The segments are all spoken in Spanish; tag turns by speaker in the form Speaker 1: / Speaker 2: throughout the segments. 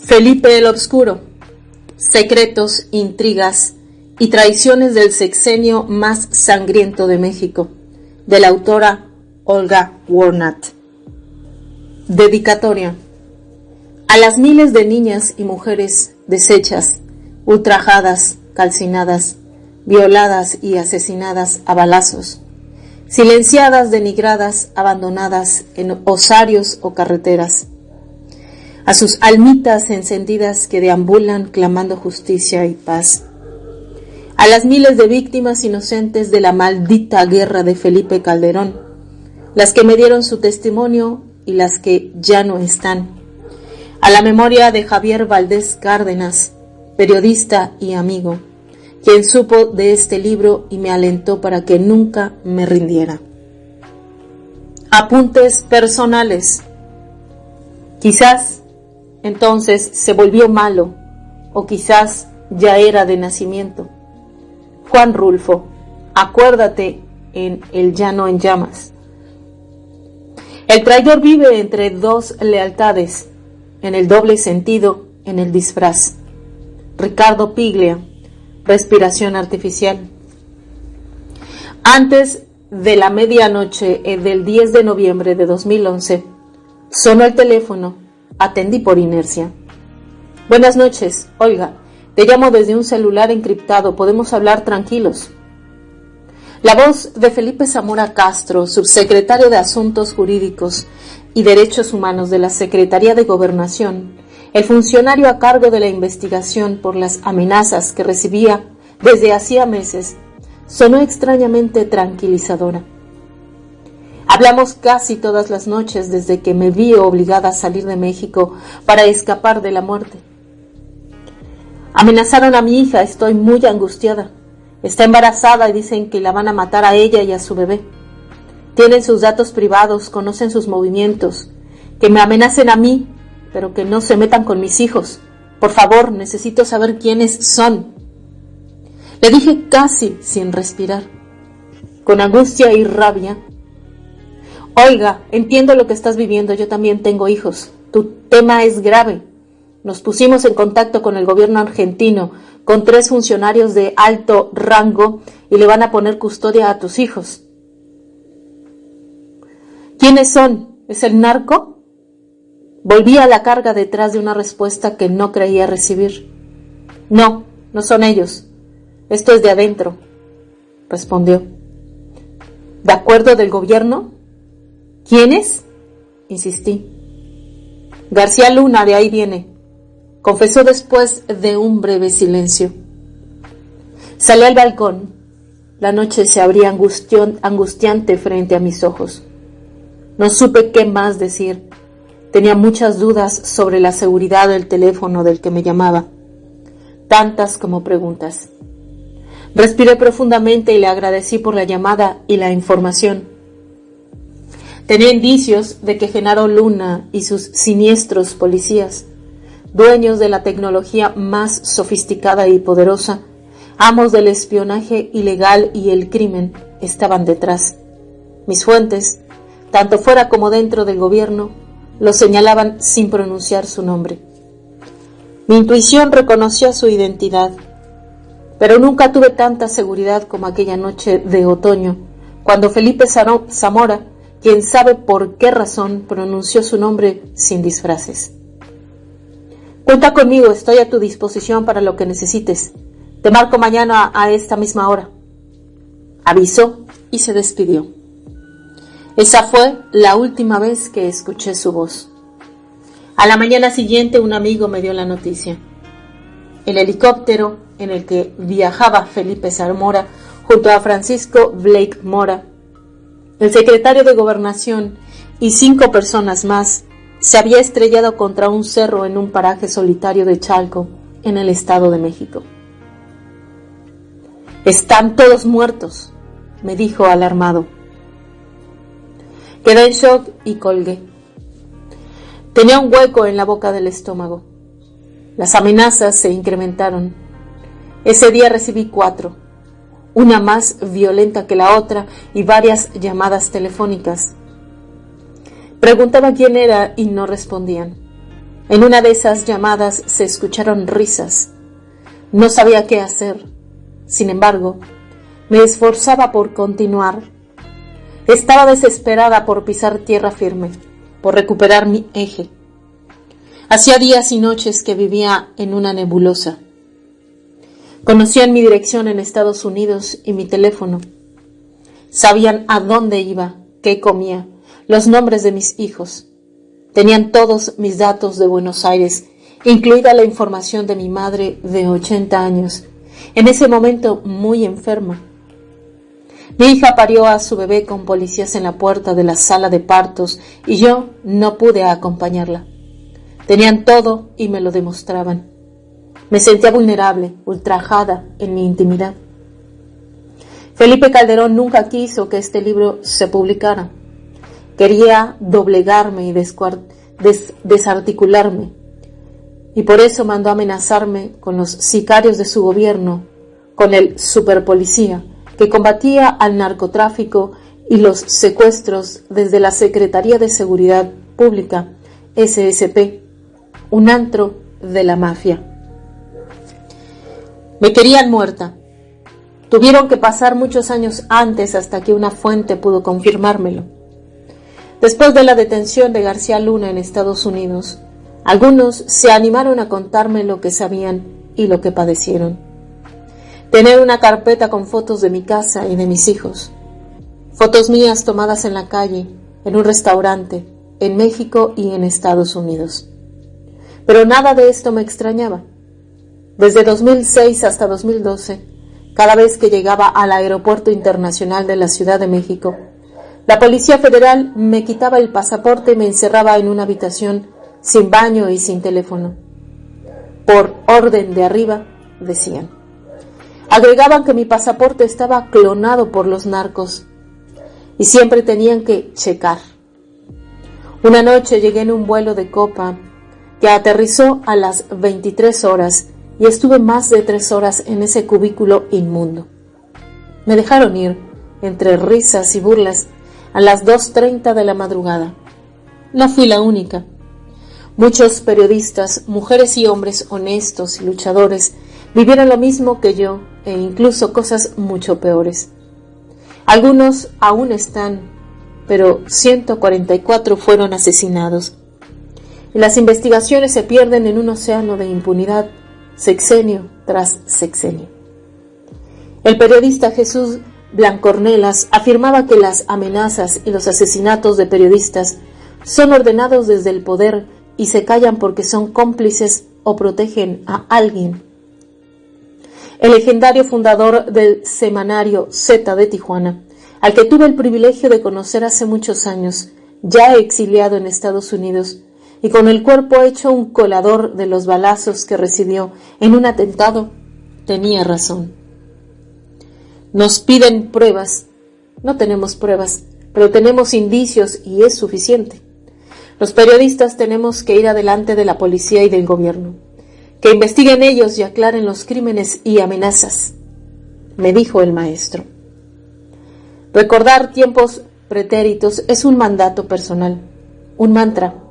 Speaker 1: Felipe el Obscuro, secretos, intrigas y traiciones del sexenio más sangriento de México, de la autora Olga Warnat. Dedicatoria a las miles de niñas y mujeres deshechas, ultrajadas, calcinadas, violadas y asesinadas a balazos, silenciadas, denigradas, abandonadas en osarios o carreteras, a sus almitas encendidas que deambulan clamando justicia y paz, a las miles de víctimas inocentes de la maldita guerra de Felipe Calderón, las que me dieron su testimonio y las que ya no están, a la memoria de Javier Valdés Cárdenas, periodista y amigo, quien supo de este libro y me alentó para que nunca me rindiera. Apuntes personales. Quizás entonces se volvió malo, o quizás ya era de nacimiento. Juan Rulfo, acuérdate en El llano en llamas. El traidor vive entre dos lealtades, en el doble sentido, en el disfraz. Ricardo Piglia, respiración artificial. Antes de la medianoche del 10 de noviembre de 2011, sonó el teléfono. Atendí por inercia. Buenas noches, Olga. Te llamo desde un celular encriptado. Podemos hablar tranquilos. La voz de Felipe Zamora Castro, subsecretario de Asuntos Jurídicos y Derechos Humanos de la Secretaría de Gobernación, el funcionario a cargo de la investigación por las amenazas que recibía desde hacía meses, sonó extrañamente tranquilizadora. Hablamos casi todas las noches desde que me vi obligada a salir de México para escapar de la muerte. Amenazaron a mi hija, estoy muy angustiada. Está embarazada y dicen que la van a matar a ella y a su bebé. Tienen sus datos privados, conocen sus movimientos. Que me amenacen a mí, pero que no se metan con mis hijos. Por favor, necesito saber quiénes son. Le dije casi sin respirar, con angustia y rabia. Olga, entiendo lo que estás viviendo, yo también tengo hijos. Tu tema es grave. Nos pusimos en contacto con el gobierno argentino, con 3 funcionarios de alto rango y le van a poner custodia a tus hijos. ¿Quiénes son? ¿Es el narco? Volví a la carga detrás de una respuesta que no creía recibir. No, no son ellos. Esto es de adentro, respondió. ¿De acuerdo del gobierno? ¿Quiénes? Insistí. García Luna, de ahí viene, confesó después de un breve silencio. Salí al balcón. La noche se abría angustiante frente a mis ojos. No supe qué más decir. Tenía muchas dudas sobre la seguridad del teléfono del que me llamaba, tantas como preguntas. Respiré profundamente y le agradecí por la llamada y la información. Tenía indicios de que Genaro Luna y sus siniestros policías, dueños de la tecnología más sofisticada y poderosa, amos del espionaje ilegal y el crimen, estaban detrás. Mis fuentes, tanto fuera como dentro del gobierno, lo señalaban sin pronunciar su nombre. Mi intuición reconoció su identidad, pero nunca tuve tanta seguridad como aquella noche de otoño, cuando Felipe Zamora, quien sabe por qué razón, pronunció su nombre sin disfraces. Cuenta conmigo, estoy a tu disposición para lo que necesites. Te marco mañana a esta misma hora. Avisó y se despidió. Esa fue la última vez que escuché su voz. A la mañana siguiente un amigo me dio la noticia. El helicóptero en el que viajaba Felipe Zamora junto a Francisco Blake Mora, el secretario de Gobernación y 5 personas más, se había estrellado contra un cerro en un paraje solitario de Chalco, en el Estado de México. Están todos muertos, me dijo alarmado. Quedé en shock y colgué. Tenía un hueco en la boca del estómago. Las amenazas se incrementaron. Ese día recibí 4. Una más violenta que la otra y varias llamadas telefónicas. Preguntaba quién era y no respondían. En una de esas llamadas se escucharon risas. No sabía qué hacer. Sin embargo, me esforzaba por continuar. Estaba desesperada por pisar tierra firme, por recuperar mi eje. Hacía días y noches que vivía en una nebulosa. Conocían mi dirección en Estados Unidos y mi teléfono. Sabían a dónde iba, qué comía, los nombres de mis hijos. Tenían todos mis datos de Buenos Aires, incluida la información de mi madre de 80 años, en ese momento muy enferma. Mi hija parió a su bebé con policías en la puerta de la sala de partos y yo no pude acompañarla. Tenían todo y me lo demostraban. Me sentía vulnerable, ultrajada en mi intimidad. Felipe Calderón nunca quiso que este libro se publicara. Quería doblegarme y desarticularme. Y por eso mandó amenazarme con los sicarios de su gobierno, con el superpolicía, que combatía al narcotráfico y los secuestros desde la Secretaría de Seguridad Pública, SSP, un antro de la mafia. Me querían muerta. Tuvieron que pasar muchos años antes hasta que una fuente pudo confirmármelo. Después de la detención de García Luna en Estados Unidos, algunos se animaron a contarme lo que sabían y lo que padecieron. Tener una carpeta con fotos de mi casa y de mis hijos. Fotos mías tomadas en la calle, en un restaurante, en México y en Estados Unidos. Pero nada de esto me extrañaba. Desde 2006 hasta 2012, cada vez que llegaba al Aeropuerto Internacional de la Ciudad de México, la Policía Federal me quitaba el pasaporte y me encerraba en una habitación sin baño y sin teléfono. Por orden de arriba, decían. Agregaban que mi pasaporte estaba clonado por los narcos y siempre tenían que checar. Una noche llegué en un vuelo de Copa que aterrizó a las 23 horas y estuve más de 3 horas en ese cubículo inmundo. Me dejaron ir, entre risas y burlas, a las 2:30 de la madrugada. No fui la única. Muchos periodistas, mujeres y hombres honestos y luchadores, vivieron lo mismo que yo e incluso cosas mucho peores. Algunos aún están, pero 144 fueron asesinados. Y las investigaciones se pierden en un océano de impunidad, sexenio tras sexenio. El periodista Jesús Blancornelas afirmaba que las amenazas y los asesinatos de periodistas son ordenados desde el poder y se callan porque son cómplices o protegen a alguien. El legendario fundador del semanario Z de Tijuana, al que tuve el privilegio de conocer hace muchos años, ya exiliado en Estados Unidos, y con el cuerpo hecho un colador de los balazos que recibió en un atentado, tenía razón. Nos piden pruebas. No tenemos pruebas, pero tenemos indicios y es suficiente. Los periodistas tenemos que ir adelante de la policía y del gobierno. Que investiguen ellos y aclaren los crímenes y amenazas, me dijo el maestro. Recordar tiempos pretéritos es un mandato personal, un mantra,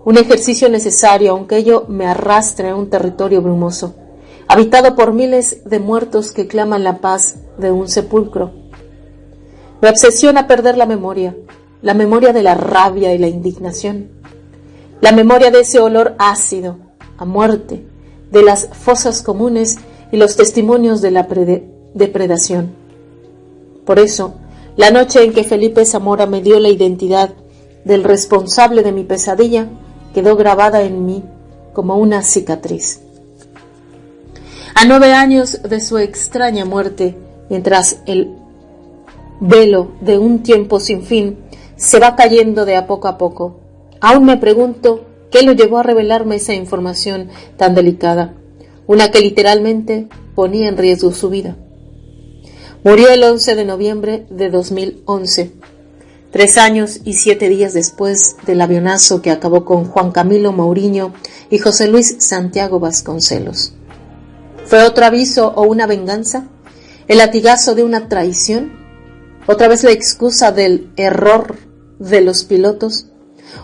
Speaker 1: un ejercicio necesario, aunque ello me arrastre a un territorio brumoso, habitado por miles de muertos que claman la paz de un sepulcro. Me obsesiona perder la memoria de la rabia y la indignación, la memoria de ese olor ácido, a muerte, de las fosas comunes y los testimonios de la depredación. Por eso, la noche en que Felipe Zamora me dio la identidad del responsable de mi pesadilla quedó grabada en mí como una cicatriz. A 9 años de su extraña muerte, mientras el velo de un tiempo sin fin se va cayendo de a poco, aún me pregunto qué lo llevó a revelarme esa información tan delicada, una que literalmente ponía en riesgo su vida. Murió el 11 de noviembre de 2011, 3 años y 7 días después del avionazo que acabó con Juan Camilo Mourinho y José Luis Santiago Vasconcelos. ¿Fue otro aviso o una venganza? ¿El latigazo de una traición? ¿Otra vez la excusa del error de los pilotos?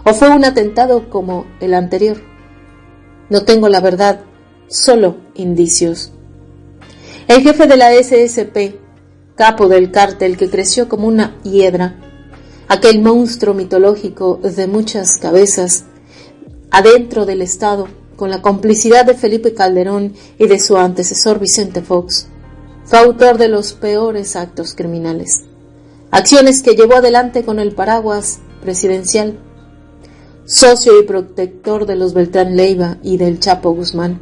Speaker 1: ¿O fue un atentado como el anterior? No tengo la verdad, solo indicios. El jefe de la SSP, capo del cártel que creció como una hiedra, aquel monstruo mitológico de muchas cabezas, adentro del Estado, con la complicidad de Felipe Calderón y de su antecesor Vicente Fox, fue autor de los peores actos criminales, acciones que llevó adelante con el paraguas presidencial, socio y protector de los Beltrán Leiva y del Chapo Guzmán.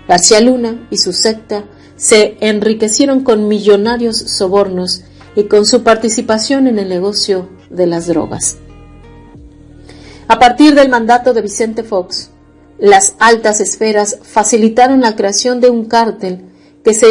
Speaker 1: García Luna y su secta se enriquecieron con millonarios sobornos y con su participación en el negocio de las drogas. A partir del mandato de Vicente Fox, las altas esferas facilitaron la creación de un cártel que se